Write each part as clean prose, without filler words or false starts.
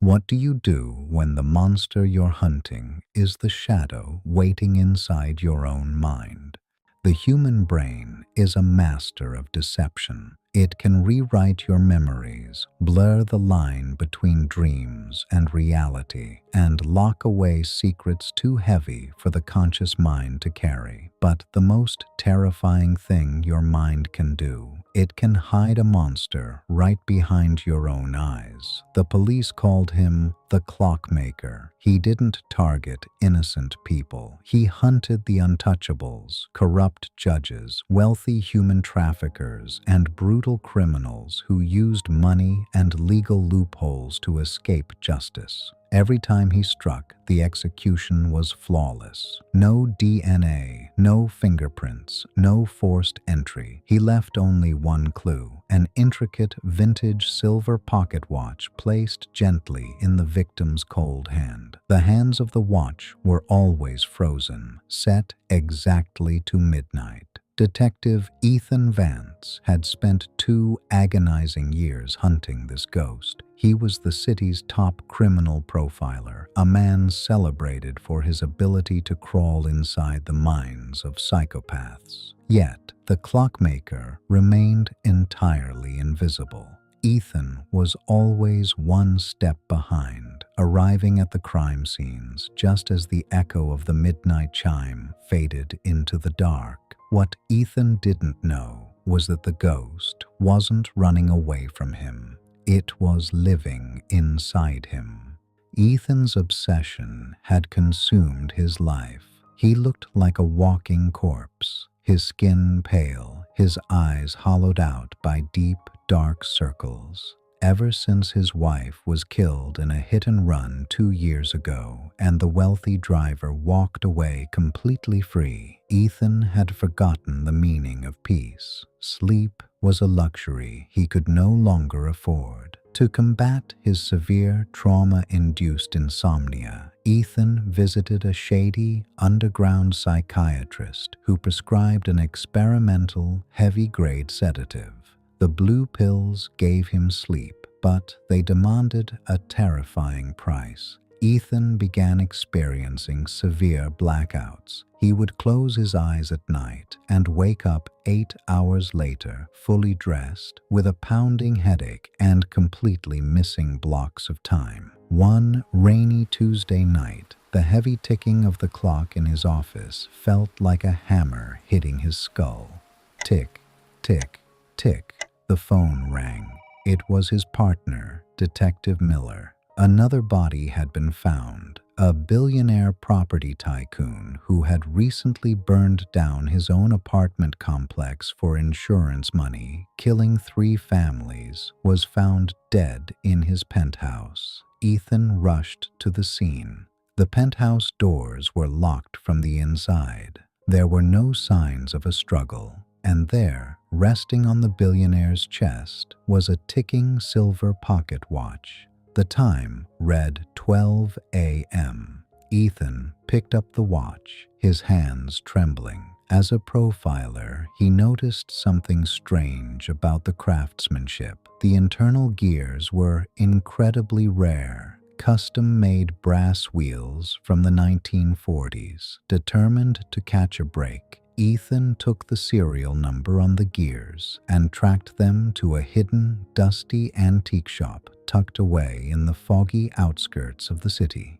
What do you do when the monster you're hunting is the shadow waiting inside your own mind? The human brain is a master of deception. It can rewrite your memories, blur the line between dreams and reality, and lock away secrets too heavy for the conscious mind to carry. But the most terrifying thing your mind can do, it can hide a monster right behind your own eyes. The police called him the Clockmaker. He didn't target innocent people. He hunted the untouchables, corrupt judges, wealthy human traffickers, and brutal criminals who used money and legal loopholes to escape justice. Every time he struck, the execution was flawless. No DNA, no fingerprints, no forced entry. He left only one clue, an intricate vintage silver pocket watch placed gently in the victim's cold hand. The hands of the watch were always frozen, set exactly to midnight. Detective Ethan Vance had spent 2 agonizing years hunting this ghost. He was the city's top criminal profiler, a man celebrated for his ability to crawl inside the minds of psychopaths. Yet, the Clockmaker remained entirely invisible. Ethan was always one step behind, arriving at the crime scenes just as the echo of the midnight chime faded into the dark. What Ethan didn't know was that the ghost wasn't running away from him. It was living inside him. Ethan's obsession had consumed his life. He looked like a walking corpse, his skin pale, his eyes hollowed out by deep, dark circles. Ever since his wife was killed in a hit-and-run 2 years ago and the wealthy driver walked away completely free, Ethan had forgotten the meaning of peace. Sleep was a luxury he could no longer afford. To combat his severe trauma-induced insomnia, Ethan visited a shady, underground psychiatrist who prescribed an experimental, heavy-grade sedative. The blue pills gave him sleep, but they demanded a terrifying price. Ethan began experiencing severe blackouts. He would close his eyes at night and wake up 8 hours later, fully dressed, with a pounding headache and completely missing blocks of time. One rainy Tuesday night, the heavy ticking of the clock in his office felt like a hammer hitting his skull. Tick, tick, tick. The phone rang. It was his partner, Detective Miller. Another body had been found, a billionaire property tycoon who had recently burned down his own apartment complex for insurance money, killing 3 families, was found dead in his penthouse. Ethan rushed to the scene. The penthouse doors were locked from the inside. There were no signs of a struggle. And there, resting on the billionaire's chest, was a ticking silver pocket watch. The time read 12 a.m. Ethan picked up the watch, his hands trembling. As a profiler, he noticed something strange about the craftsmanship. The internal gears were incredibly rare, custom-made brass wheels from the 1940s. Determined to catch a break, Ethan took the serial number on the gears and tracked them to a hidden, dusty antique shop tucked away in the foggy outskirts of the city.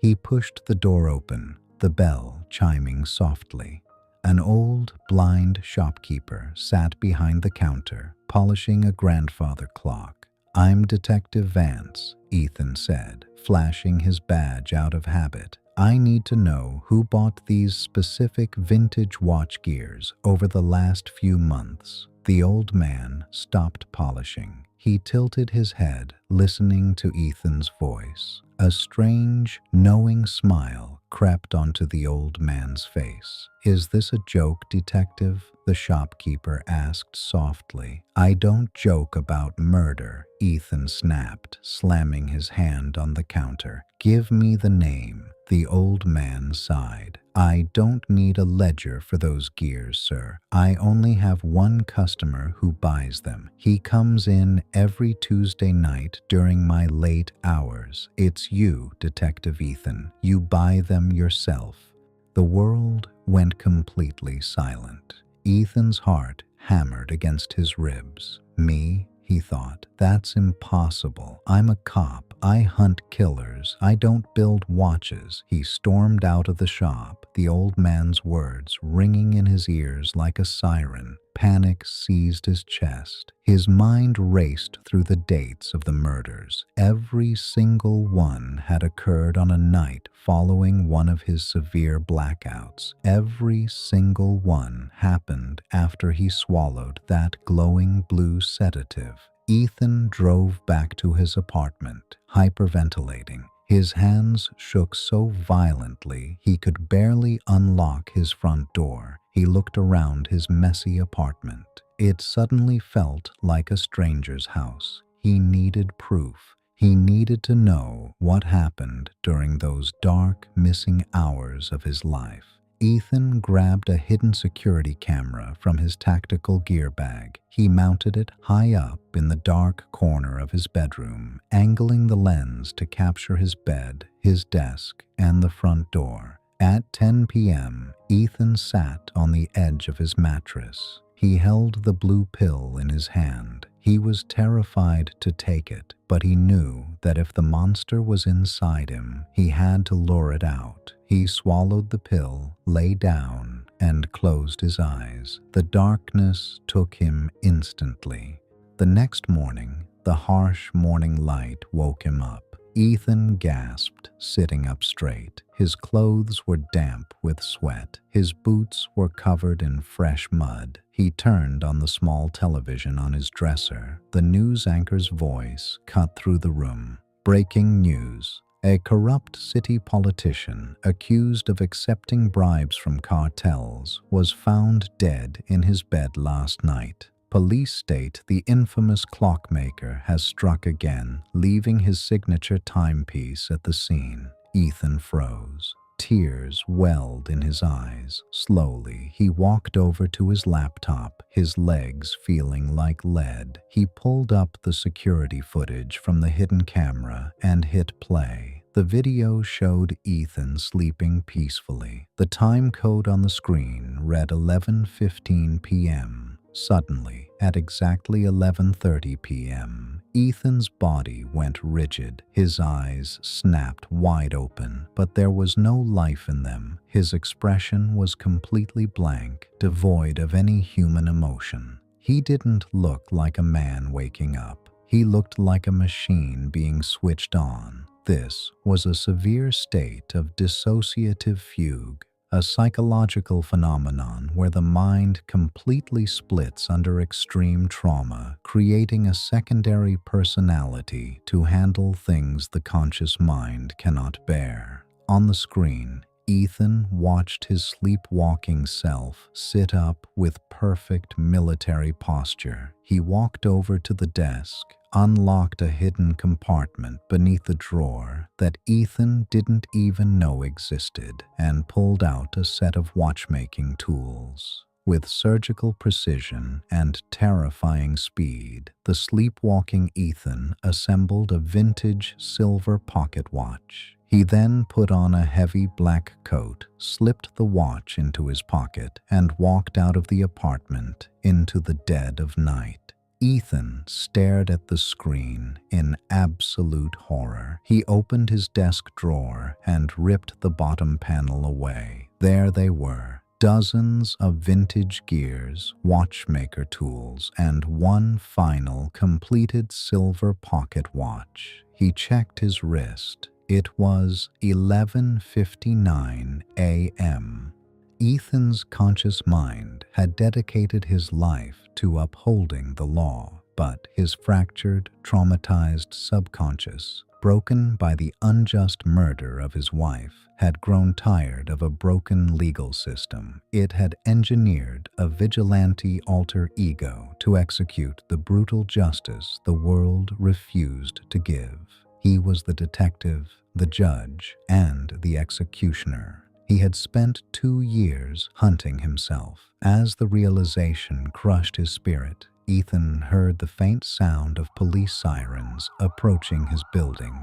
He pushed the door open, the bell chiming softly. An old, blind shopkeeper sat behind the counter, polishing a grandfather clock. "I'm Detective Vance," Ethan said, flashing his badge out of habit. "I need to know who bought these specific vintage watch gears over the last few months." The old man stopped polishing. He tilted his head, listening to Ethan's voice. A strange, knowing smile crept onto the old man's face. "Is this a joke, detective?" the shopkeeper asked softly. "I don't joke about murder," Ethan snapped, slamming his hand on the counter. "Give me the name." The old man sighed. "I don't need a ledger for those gears, sir. I only have one customer who buys them. He comes in every Tuesday night during my late hours. It's you, Detective Ethan. You buy them yourself." The world went completely silent. Ethan's heart hammered against his ribs. "Me?" he thought. "That's impossible. I'm a cop. I hunt killers. I don't build watches." He stormed out of the shop, the old man's words ringing in his ears like a siren. Panic seized his chest. His mind raced through the dates of the murders. Every single one had occurred on a night following one of his severe blackouts. Every single one happened after he swallowed that glowing blue sedative. Ethan drove back to his apartment, hyperventilating. His hands shook so violently he could barely unlock his front door. He looked around his messy apartment. It suddenly felt like a stranger's house. He needed proof. He needed to know what happened during those dark, missing hours of his life. Ethan grabbed a hidden security camera from his tactical gear bag. He mounted it high up in the dark corner of his bedroom, angling the lens to capture his bed, his desk, and the front door. At 10 p.m., Ethan sat on the edge of his mattress. He held the blue pill in his hand. He was terrified to take it, but he knew that if the monster was inside him, he had to lure it out. He swallowed the pill, lay down, and closed his eyes. The darkness took him instantly. The next morning, the harsh morning light woke him up. Ethan gasped, sitting up straight. His clothes were damp with sweat. His boots were covered in fresh mud. He turned on the small television on his dresser. The news anchor's voice cut through the room. "Breaking news. A corrupt city politician accused of accepting bribes from cartels was found dead in his bed last night. Police state the infamous clockmaker has struck again, leaving his signature timepiece at the scene." Ethan froze. Tears welled in his eyes. Slowly, he walked over to his laptop, his legs feeling like lead. He pulled up the security footage from the hidden camera and hit play. The video showed Ethan sleeping peacefully. The time code on the screen read 11:15 p.m. Suddenly, at exactly 11:30 p.m., Ethan's body went rigid. His eyes snapped wide open, but there was no life in them. His expression was completely blank, devoid of any human emotion. He didn't look like a man waking up. He looked like a machine being switched on. This was a severe state of dissociative fugue, a psychological phenomenon where the mind completely splits under extreme trauma, creating a secondary personality to handle things the conscious mind cannot bear. On the screen, Ethan watched his sleepwalking self sit up with perfect military posture. He walked over to the desk, unlocked a hidden compartment beneath the drawer that Ethan didn't even know existed, and pulled out a set of watchmaking tools. With surgical precision and terrifying speed, the sleepwalking Ethan assembled a vintage silver pocket watch. He then put on a heavy black coat, slipped the watch into his pocket, and walked out of the apartment into the dead of night. Ethan stared at the screen in absolute horror. He opened his desk drawer and ripped the bottom panel away. There they were, dozens of vintage gears, watchmaker tools, and one final completed silver pocket watch. He checked his wrist. It was 11:59 a.m. Ethan's conscious mind had dedicated his life to upholding the law, but his fractured, traumatized subconscious, broken by the unjust murder of his wife, had grown tired of a broken legal system. It had engineered a vigilante alter ego to execute the brutal justice the world refused to give. He was the detective, the judge, and the executioner. He had spent 2 years hunting himself. As the realization crushed his spirit, Ethan heard the faint sound of police sirens approaching his building.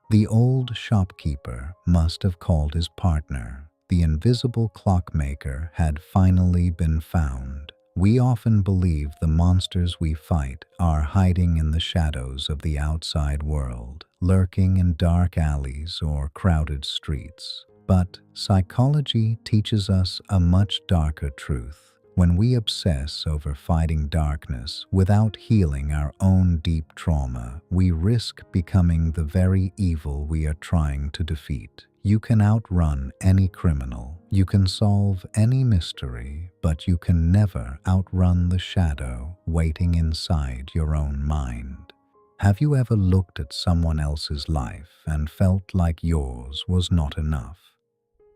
The old shopkeeper must have called his partner. The invisible clockmaker had finally been found. We often believe the monsters we fight are hiding in the shadows of the outside world, lurking in dark alleys or crowded streets. But psychology teaches us a much darker truth. When we obsess over fighting darkness without healing our own deep trauma, we risk becoming the very evil we are trying to defeat. You can outrun any criminal, you can solve any mystery, but you can never outrun the shadow waiting inside your own mind. Have you ever looked at someone else's life and felt like yours was not enough?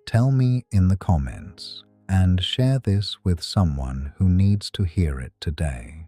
Tell me in the comments, and share this with someone who needs to hear it today.